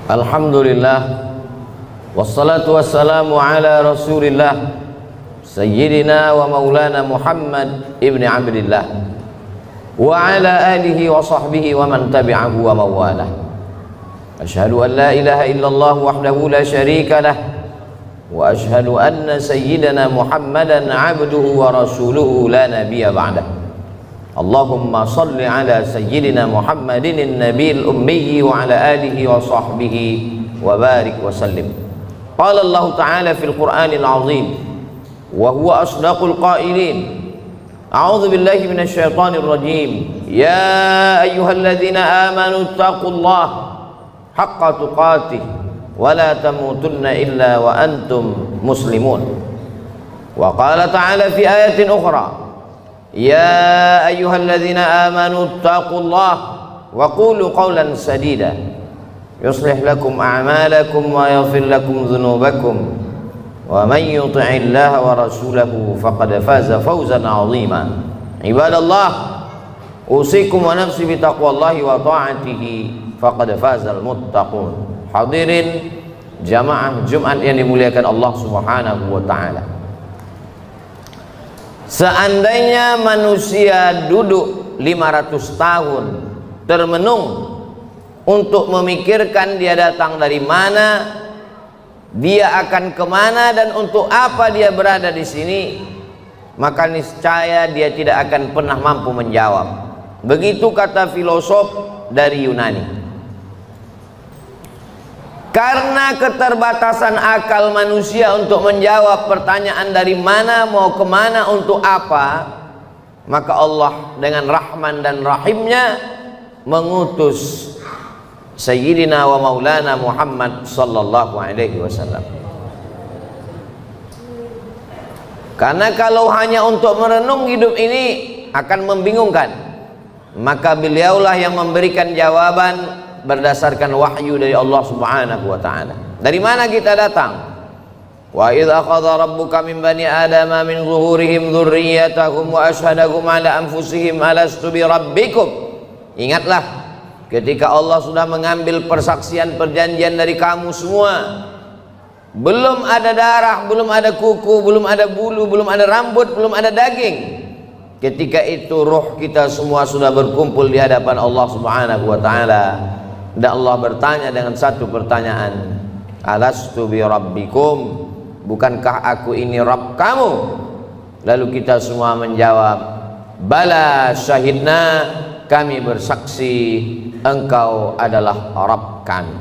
Alhamdulillah, wassalatu wassalamu ala rasulillah Sayyidina wa maulana Muhammad ibn Abdillah wa ala alihi wa sahbihi wa man tabi'ahu wa mawalah. Ashhadu an la ilaha illallah wahdahu la syarika lah wa ashhadu anna sayyidana Muhammadan abduhu wa rasuluhu la nabiyya ba'dah. Allahumma salli ala sayyidina Muhammadin an-nabiyil ummi wa ala alihi wa sahbihi wa barik wa sallim. Qala Allah Ta'ala fil Qur'anil azim wa huwa asdaqul qailin. A'udzu billahi minasy syaithanir rajim. Ya ayyuhalladzina amanu taqullaha haqqa tuqatih wa la tamutunna illa wa antum muslimun. Wa qala ta'ala fi ayatin ukhra, ya ayyuhalladzina amanu taqullaha wa qulu qawlan sadida yuslih lakum a'malakum wa yaghfir lakum dhunubakum wa man yuti'illaha wa rasulahu faqad faza fawzan 'azima. Ibadallah, usikum wa nafsi bi taqwallahi wa ta'atihi faqad fazal muttaqun. Hadirin jamaah Jumat yang dimuliakan Allah Subhanahu wa taala. Seandainya manusia duduk 500 tahun termenung untuk memikirkan dia datang dari mana, dia akan kemana, dan untuk apa dia berada di sini, maka niscaya dia tidak akan pernah mampu menjawab. Begitu kata filosof dari Yunani. Karena keterbatasan akal manusia untuk menjawab pertanyaan dari mana, mau kemana, untuk apa, maka Allah dengan Rahman dan Rahimnya mengutus Sayyidina wa Maulana Muhammad sallallahu alaihi wasallam. Karena kalau hanya untuk merenung hidup ini akan membingungkan, maka beliaulah yang memberikan jawaban berdasarkan wahyu dari Allah Subhanahu wa taala. Dari mana kita datang? Wa idz akhadha rabbuka min bani adama min zuhurihim dzurriyyatahum wa asyhadahum ala anfusihim alastu bi rabbikum. Ingatlah ketika Allah sudah mengambil persaksian perjanjian dari kamu semua. Belum ada darah, belum ada kuku, belum ada bulu, belum ada rambut, belum ada daging. Ketika itu ruh kita semua sudah berkumpul di hadapan Allah Subhanahu wa taala. Dan Allah bertanya dengan satu pertanyaan, alastu bi rabbikum, bukankah aku ini Rabb kamu? Lalu kita semua menjawab, bala syahidna, kami bersaksi engkau adalah Rabb kami.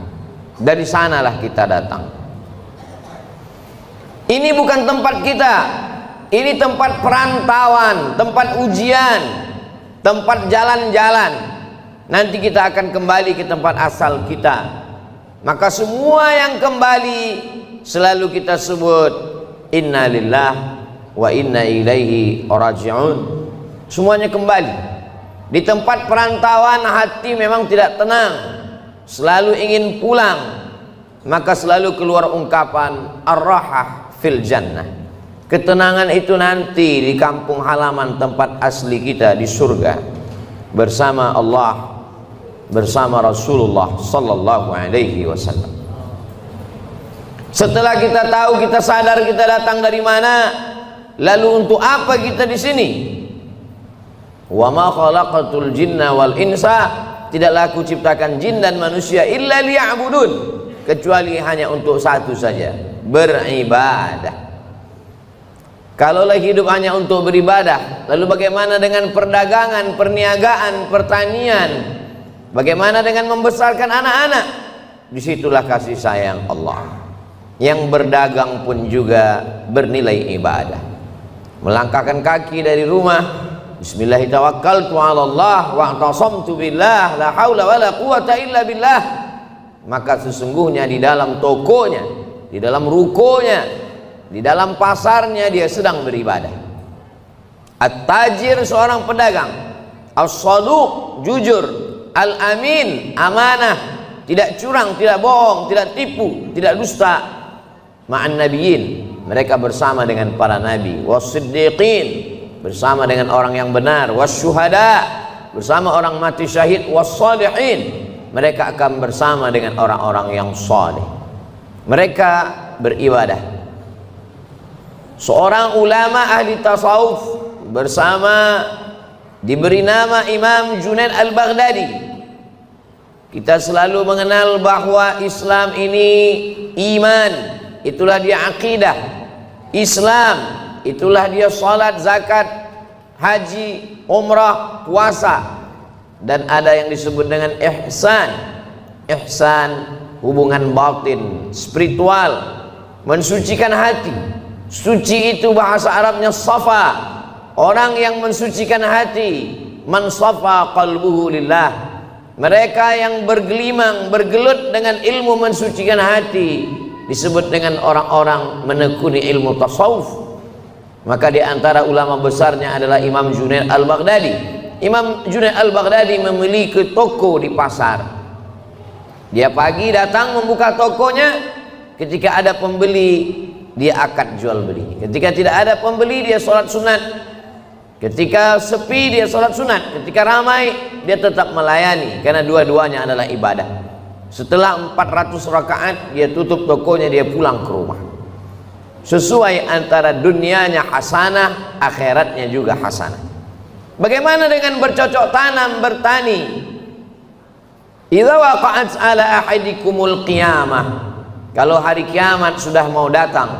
Dari sanalah kita datang. Ini bukan tempat kita, ini tempat perantauan, tempat ujian, tempat jalan-jalan. Nanti kita akan kembali ke tempat asal kita. Maka semua yang kembali selalu kita sebut inna lillah wa inna ilaihi raji'un. Semuanya kembali. Di tempat perantauan hati memang tidak tenang, selalu ingin pulang. Maka selalu keluar ungkapan ar-rahah fil jannah. Ketenangan itu nanti di kampung halaman tempat asli kita di surga, bersama Allah, bersama Rasulullah sallallahu alaihi wasallam. Setelah kita tahu, kita sadar kita datang dari mana, lalu untuk apa kita di sini? Wa ma khalaqatul jinna wal insa, tidaklah aku ciptakan jin dan manusia illa liya'budun, kecuali hanya untuk satu saja, beribadah. Kalaulah hidup hanya untuk beribadah, lalu bagaimana dengan perdagangan, perniagaan, pertanian? Bagaimana dengan membesarkan anak-anak? Disitulah kasih sayang Allah. Yang berdagang pun juga bernilai ibadah. Melangkahkan kaki dari rumah, bismillahirrahmanirrahim, wa'tasamtu billah, la haula wala quwata illa billah. Maka sesungguhnya di dalam tokonya, di dalam rukonya, di dalam pasarnya dia sedang beribadah. At-tajir seorang pedagang, as-saduq jujur, al-amin amanah, tidak curang, tidak bohong, tidak tipu, tidak dusta. Ma'an nabiyyin, mereka bersama dengan para nabi. Was-siddiqin, bersama dengan orang yang benar. Was-syuhada, bersama orang mati syahid. Was-salihin, mereka akan bersama dengan orang-orang yang saleh. Mereka beribadah. Seorang ulama ahli tasawuf bersama diberi nama Imam Junaid al-Baghdadi. Kita selalu mengenal bahwa Islam ini iman, itulah dia akidah. Islam itulah dia salat, zakat, haji, umrah, puasa. Dan ada yang disebut dengan ihsan. Ihsan hubungan batin, spiritual, mensucikan hati. Suci itu bahasa Arabnya safa. Orang yang mensucikan hati, man safa qalbuhu lillah. Mereka yang bergelimang, bergelut dengan ilmu mensucikan hati disebut dengan orang-orang menekuni ilmu tasawuf. Maka di antara ulama besarnya adalah Imam Junaid al-Baghdadi. Imam Junaid al-Baghdadi memiliki toko di pasar. Dia pagi datang membuka tokonya, ketika ada pembeli dia akad jual beli. Ketika tidak ada pembeli dia sholat sunat. Ketika sepi dia sholat sunat. Ketika ramai dia tetap melayani, karena dua-duanya adalah ibadah. Setelah 400 rakaat dia tutup tokonya, dia pulang ke rumah. Sesuai antara dunianya hasanah, akhiratnya juga hasanah. Bagaimana dengan bercocok tanam, bertani? Idza waqa'at ala ahadikumul qiyamah, kalau hari kiamat sudah mau datang,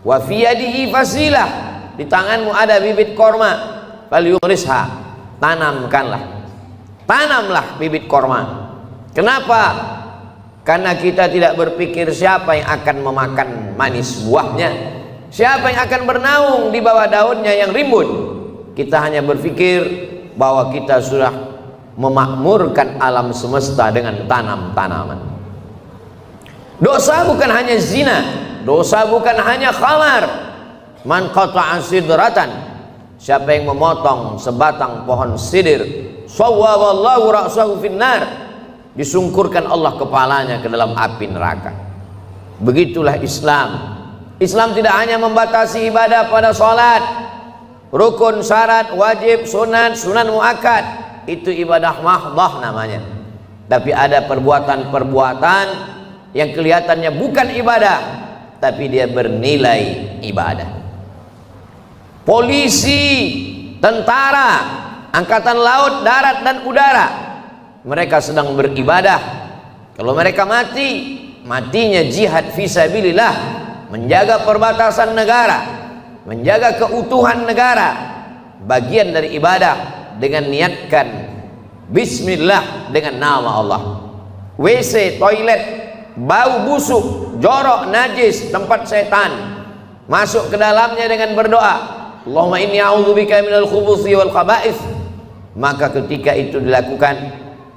wa fi yadihi fasilah, di tanganmu ada bibit korma, falyughrisha, tanamlah bibit korma. Kenapa? Karena kita tidak berpikir siapa yang akan memakan manis buahnya, siapa yang akan bernaung di bawah daunnya yang rimbun. Kita hanya berpikir bahwa kita sudah memakmurkan alam semesta dengan tanam-tanaman. Dosa bukan hanya zina, dosa bukan hanya khamar. Man qata'a sidratan, siapa yang memotong sebatang pohon sidir, sawwaballahu ra'sahu finnar, disungkurkan Allah kepalanya ke dalam api neraka. Begitulah Islam. Islam tidak hanya membatasi ibadah pada salat, rukun, syarat, wajib, sunat, sunan muakkad, itu ibadah mahdhah namanya. Tapi ada perbuatan-perbuatan yang kelihatannya bukan ibadah, tapi dia bernilai ibadah. Polisi, tentara, angkatan laut, darat dan udara, mereka sedang beribadah. Kalau mereka mati, matinya jihad fisabilillah, menjaga perbatasan negara, menjaga keutuhan negara, bagian dari ibadah dengan niatkan bismillah dengan nama Allah. WC, toilet, bau busuk, jorok, najis, tempat setan, masuk ke dalamnya dengan berdoa, Allahumma inni a'udzubika minal khubuthi wal khaba'ith. Maka ketika itu dilakukan,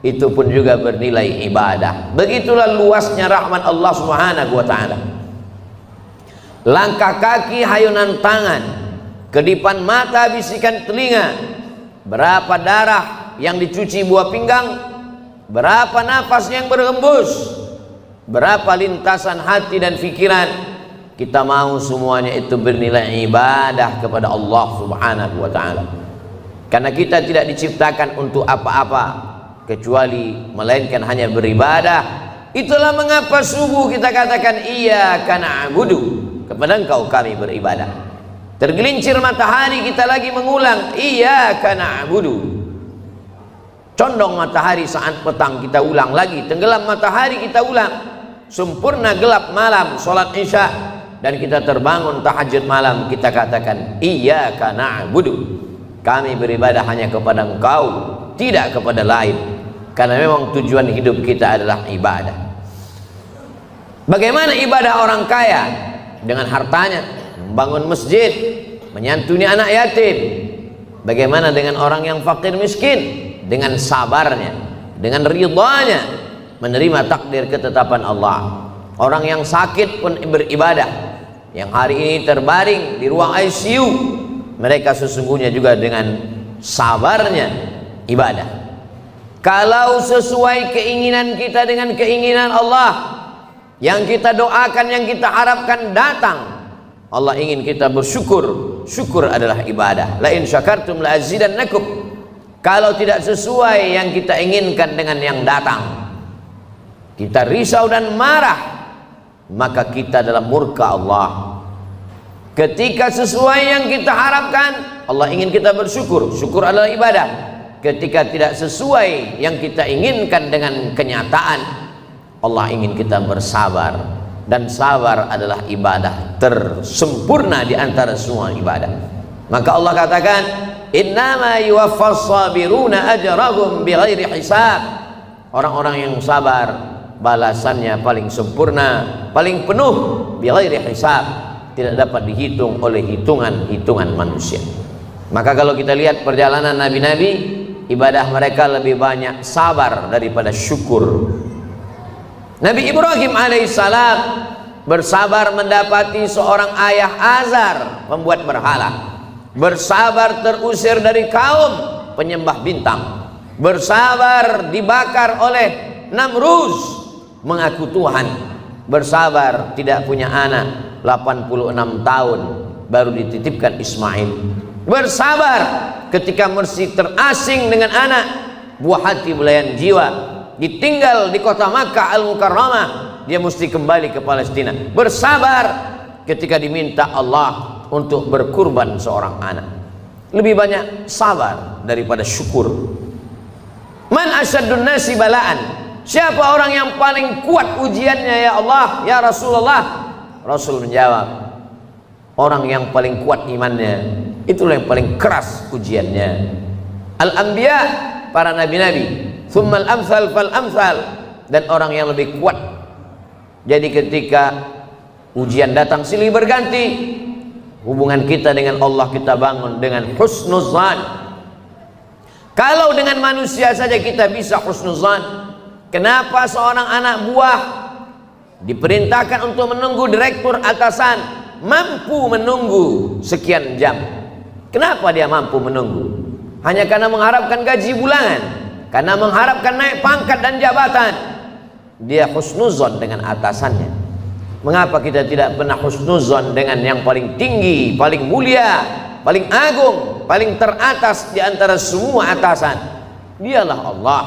itu pun juga bernilai ibadah. Begitulah luasnya rahmat Allah Subhanahu wa ta'ala. Langkah kaki, hayunan tangan, kedipan mata, bisikan telinga, berapa darah yang dicuci buah pinggang, berapa nafas yang berhembus, berapa lintasan hati dan pikiran, kita mau semuanya itu bernilai ibadah kepada Allah Subhanahu wa ta'ala. Karena kita tidak diciptakan untuk apa-apa kecuali melainkan hanya beribadah. Itulah mengapa subuh kita katakan iyyaka na'budu, kepada Engkau kami beribadah. Tergelincir matahari kita lagi mengulang iyyaka na'budu. Condong matahari saat petang kita ulang lagi, tenggelam matahari kita ulang, sempurna gelap malam salat isya, dan kita terbangun tahajud malam kita katakan iyyaka na'budu. Kami beribadah hanya kepada Engkau, tidak kepada lain, karena memang tujuan hidup kita adalah ibadah. Bagaimana ibadah orang kaya? Dengan hartanya, membangun masjid, menyantuni anak yatim. Bagaimana dengan orang yang fakir miskin? Dengan sabarnya, dengan ridhanya, menerima takdir ketetapan Allah. Orang yang sakit pun beribadah. Yang hari ini terbaring di ruang ICU, mereka sesungguhnya juga dengan sabarnya ibadah. Kalau sesuai keinginan kita dengan keinginan Allah, yang kita doakan, yang kita harapkan datang, Allah ingin kita bersyukur. Syukur adalah ibadah. La in syakartum la azidannakum. Kalau tidak sesuai yang kita inginkan dengan yang datang, kita risau dan marah, maka kita dalam murka Allah. Ketika sesuai yang kita harapkan, Allah ingin kita bersyukur. Syukur adalah ibadah. Ketika tidak sesuai yang kita inginkan dengan kenyataan, Allah ingin kita bersabar. Dan sabar adalah ibadah tersempurna di antara semua ibadah. Maka Allah katakan, innama yuwaffas sabiruna ajrahum bighairi hisab. Orang-orang yang sabar balasannya paling sempurna, paling penuh, bighairi hisab, tidak dapat dihitung oleh hitungan manusia. Maka kalau kita lihat perjalanan nabi-nabi, ibadah mereka lebih banyak sabar daripada syukur. Nabi Ibrahim alaihissalam bersabar mendapati seorang ayah Azar pembuat berhala, bersabar terusir dari kaum penyembah bintang, bersabar dibakar oleh Namruz mengaku Tuhan, bersabar tidak punya anak 86 tahun baru dititipkan Ismail, bersabar ketika mesti terasing dengan anak, buah hati belayan jiwa, ditinggal di kota Makkah Al-Mukarramah, dia mesti kembali ke Palestina, bersabar ketika diminta Allah untuk berkurban seorang anak. Lebih banyak sabar daripada syukur. Man asyaddun nasi balaan, siapa orang yang paling kuat ujiannya ya Allah, ya Rasulullah? Rasul menjawab, orang yang paling kuat imannya, itulah yang paling keras ujiannya. Al-anbiya, para nabi-nabi, thummal amsal fal amsal, dan orang yang lebih kuat. Jadi ketika ujian datang silih berganti, hubungan kita dengan Allah kita bangun dengan husnuzan. Kalau dengan manusia saja kita bisa husnuzan, kenapa seorang anak buah diperintahkan untuk menunggu direktur atasan mampu menunggu sekian jam? Kenapa dia mampu menunggu? Hanya karena mengharapkan gaji bulanan, karena mengharapkan naik pangkat dan jabatan. Dia husnuzon dengan atasannya. Mengapa kita tidak pernah husnuzon dengan yang paling tinggi, paling mulia, paling agung, paling teratas di antara semua atasan? Dialah Allah.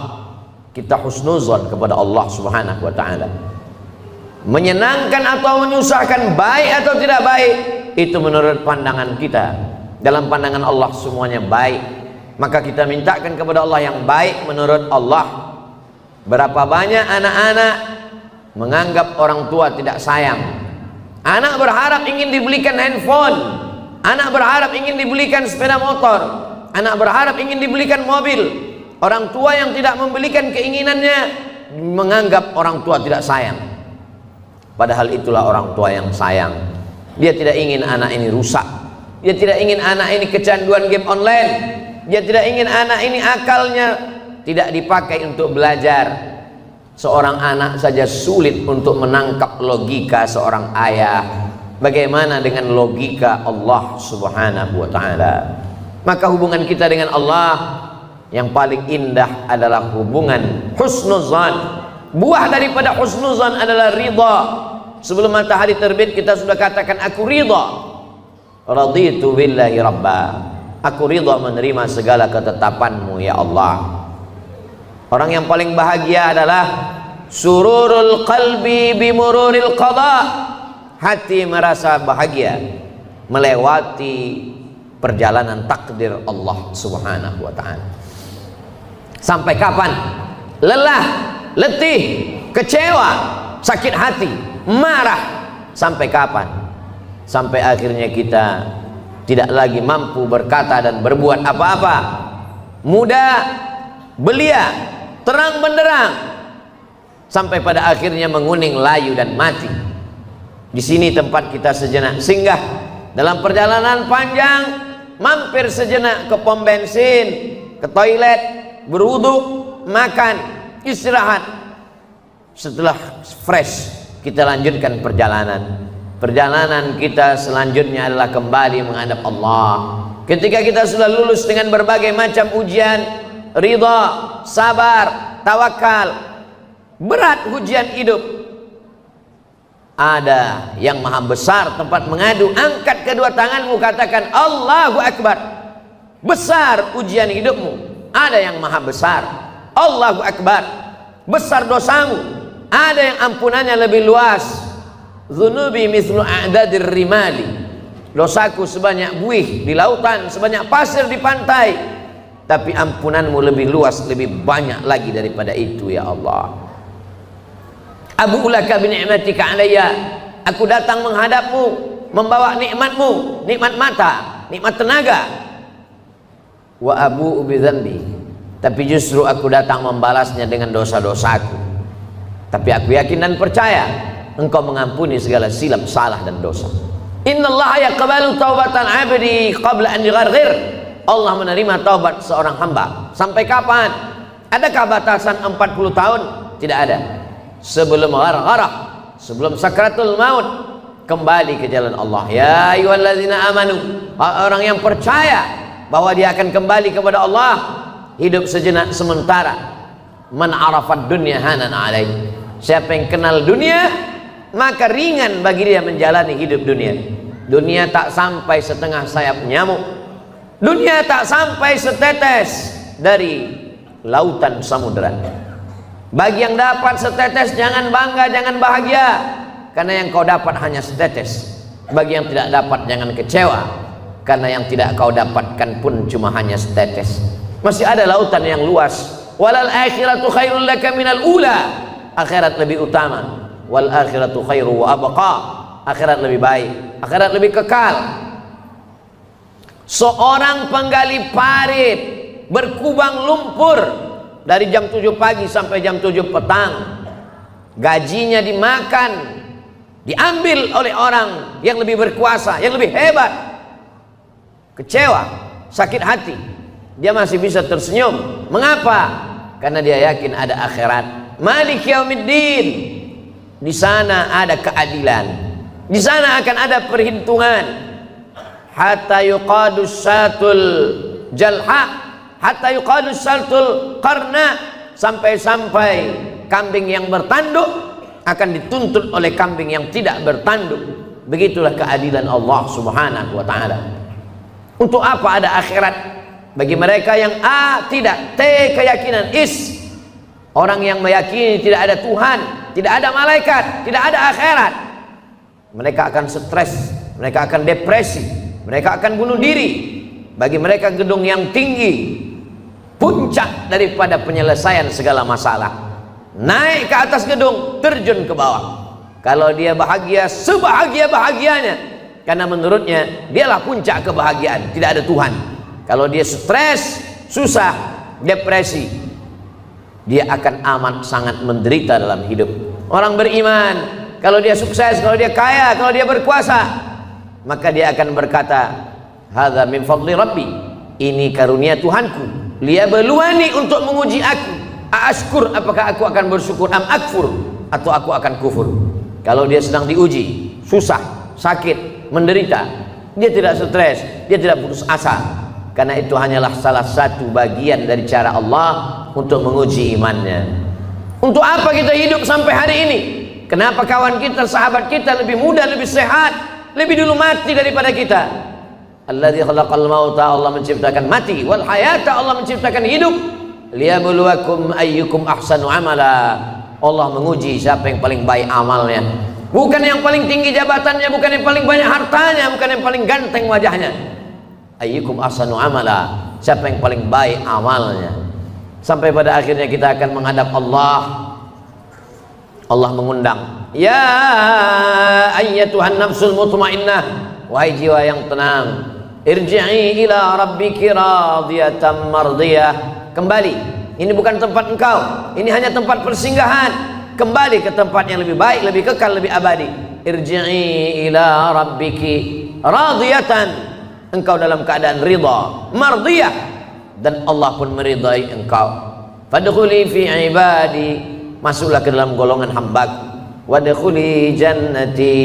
Kita husnuzon kepada Allah Subhanahu wa ta'ala. Menyenangkan atau menyusahkan, baik atau tidak baik, itu menurut pandangan kita. Dalam pandangan Allah semuanya baik. Maka kita mintakan kepada Allah yang baik menurut Allah. Berapa banyak anak-anak menganggap orang tua tidak sayang. Anak berharap ingin dibelikan handphone, anak berharap ingin dibelikan sepeda motor, anak berharap ingin dibelikan mobil. Orang tua yang tidak membelikan keinginannya menganggap orang tua tidak sayang. Padahal itulah orang tua yang sayang. Dia tidak ingin anak ini rusak, dia tidak ingin anak ini kecanduan game online, dia tidak ingin anak ini akalnya tidak dipakai untuk belajar. Seorang anak saja sulit untuk menangkap logika seorang ayah. Bagaimana dengan logika Allah Subhanahu wa ta'ala? Maka hubungan kita dengan Allah yang paling indah adalah hubungan husnuzan. Buah daripada husnuzan adalah ridha. Sebelum matahari terbit kita sudah katakan aku ridha. Raditu billahi rabba. Aku ridha menerima segala ketetapanmu ya Allah. Orang yang paling bahagia adalah sururul qalbi bimururil qada. Hati merasa bahagia melewati perjalanan takdir Allah Subhanahu wa ta'ala. Sampai kapan? Lelah, letih, kecewa, sakit hati, marah. Sampai kapan? Sampai akhirnya kita tidak lagi mampu berkata dan berbuat apa-apa. Muda, belia, terang benderang, sampai pada akhirnya menguning, layu dan mati. Di sini tempat kita sejenak singgah dalam perjalanan panjang, mampir sejenak ke pom bensin, ke toilet, berwudu, makan, istirahat. Setelah fresh kita lanjutkan perjalanan. Perjalanan kita selanjutnya adalah kembali menghadap Allah. Ketika kita sudah lulus dengan berbagai macam ujian, ridha, sabar, tawakal, berat ujian hidup, ada yang maha besar tempat mengadu. Angkat kedua tanganmu, katakan Allahu Akbar. Besar ujian hidupmu, ada yang maha besar. Allahu Akbar. Besar dosamu, Ada yang ampunannya lebih luas. Dzunubi mithlu a'dadir rimali. Dosaku sebanyak buih di lautan, sebanyak pasir di pantai. Tapi ampunanmu lebih luas, lebih banyak lagi daripada itu ya Allah. Abu ulaka bi ni'matika alayya. Aku datang menghadapmu, membawa nikmatmu, nikmat mata, nikmat tenaga. Wa abu bi dzambi. Tapi justru aku datang membalasnya dengan dosa-dosaku. Tapi aku yakin dan percaya Engkau mengampuni segala silap, salah dan dosa. Innallaha yaqbalu taubatan 'abdi qabla an yugharghir. Allah menerima taubat seorang hamba. Sampai kapan? Adakah batasan 40 tahun? Tidak ada. Sebelum ghargharah, sebelum sakratul maut, kembali ke jalan Allah. Ya ayyuhalladzina amanu, orang yang percaya bahwa dia akan kembali kepada Allah, hidup sejenak sementara. Man arafad dunya hanan alaih. Siapa yang kenal dunia, maka ringan bagi dia menjalani hidup dunia. Dunia tak sampai setengah sayap nyamuk. Dunia tak sampai setetes dari lautan samudera. Bagi yang dapat setetes, jangan bangga, jangan bahagia, karena yang kau dapat hanya setetes. Bagi yang tidak dapat, jangan kecewa, karena yang tidak kau dapatkan pun cuma hanya setetes. Masih ada lautan yang luas. Walal akhiratu khairul laka minal ula. Akhirat lebih utama. Wal akhiratu khairu wa abqa. Akhirat lebih baik, akhirat lebih kekal. Seorang penggali parit berkubang lumpur dari jam 7 pagi sampai jam 7 petang, gajinya dimakan, diambil oleh orang yang lebih berkuasa, yang lebih hebat. Kecewa, sakit hati, dia masih bisa tersenyum. Mengapa? Karena dia yakin ada akhirat. Malik yaumiddin. Di sana ada keadilan, di sana akan ada perhitungan. Hatta yuqadus satul jalha, hatta yuqadus satul qarna, sampai-sampai kambing yang bertanduk akan dituntut oleh kambing yang tidak bertanduk. Begitulah keadilan Allah subhanahu wa ta'ala. Untuk apa ada akhirat? Bagi mereka yang A, tidak, T, keyakinan, is, orang yang meyakini tidak ada Tuhan, tidak ada malaikat, tidak ada akhirat, mereka akan stres, mereka akan depresi, mereka akan bunuh diri. Bagi mereka gedung yang tinggi puncak daripada penyelesaian segala masalah. Naik ke atas gedung, terjun ke bawah. Kalau dia bahagia, sebahagia-bahagianya, karena menurutnya dialah puncak kebahagiaan, tidak ada Tuhan. Kalau dia stres, susah, depresi, dia akan amat sangat menderita dalam hidup. Orang beriman, kalau dia sukses, kalau dia kaya, kalau dia berkuasa, maka dia akan berkata, hadza min fadli rabbi, ini karunia Tuhanku, liyabluwani, untuk menguji aku, ashkur, apakah aku akan bersyukur, am akfur, atau aku akan kufur. Kalau dia sedang diuji, susah, sakit, menderita, dia tidak stres, dia tidak putus asa, karena itu hanyalah salah satu bagian dari cara Allah untuk menguji imannya. Untuk apa kita hidup sampai hari ini? Kenapa kawan kita, sahabat kita lebih muda, lebih sehat, lebih dulu mati daripada kita? Alladzi khalaqal mauta, Allah menciptakan mati, wal hayata, Allah menciptakan hidup, liyabluwakum ayyukum ahsanu amala. Allah menguji siapa yang paling baik amalnya, bukan yang paling tinggi jabatannya, bukan yang paling banyak hartanya, bukan yang paling ganteng wajahnya. Ayyukum ahsanu amala, siapa yang paling baik amalnya. Sampai pada akhirnya kita akan menghadap Allah. Allah mengundang, ya ayyatuhan nafsul mutmainnah, wahai jiwa yang tenang, irji'i ila rabbiki radiyatan mardiyah. Kembali, ini bukan tempat engkau, ini hanya tempat persinggahan. Kembali ke tempat yang lebih baik, lebih kekal, lebih abadi. Irji'i ila rabbiki radiyatan, engkau dalam keadaan ridha, mardiyah, dan Allah pun meridai engkau. Fadkhuli fi ibadi, masuklah ke dalam golongan hambaku. Wadkhuli jannati,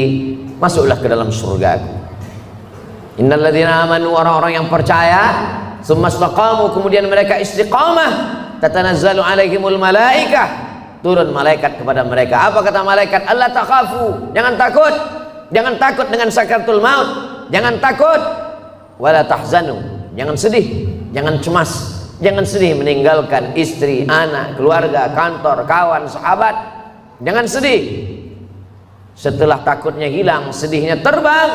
masuklah ke dalam surgaku. Innalladzina amanu, orang-orang yang percaya, tsumma istaqamu, kemudian mereka istiqamah, tatanazzalu alaihimul malaikah, turun malaikat kepada mereka. Apa kata malaikat? Allah takhafu, jangan takut, jangan takut dengan sakaratul maut, jangan takut. Wala tahzanu, jangan sedih, jangan cemas, jangan sedih meninggalkan istri, anak, keluarga, kantor, kawan, sahabat. Jangan sedih. Setelah takutnya hilang, sedihnya terbang.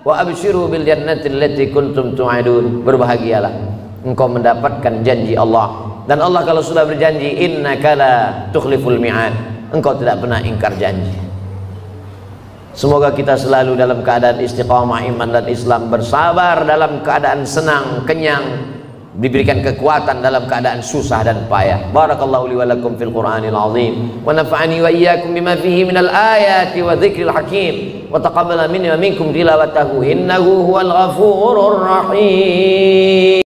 Wa absyiru bil jannati allati kuntum tu'adun. Berbahagialah, engkau mendapatkan janji Allah. Dan Allah kalau sudah berjanji, innaka la tukhliful mi'ad, engkau tidak pernah ingkar janji. Semoga kita selalu dalam keadaan istiqamah iman dan Islam, bersabar dalam keadaan senang, kenyang, diberikan kekuatan dalam keadaan susah dan payah. Barakallahu li wa lakum fil Qur'anil azim wa nafa'ani wa iyyakum bima fihi minal ayati wa dzikril hakim wa taqabbala minni wa minkum tilawatahu innahu huwal ghafurur rahim.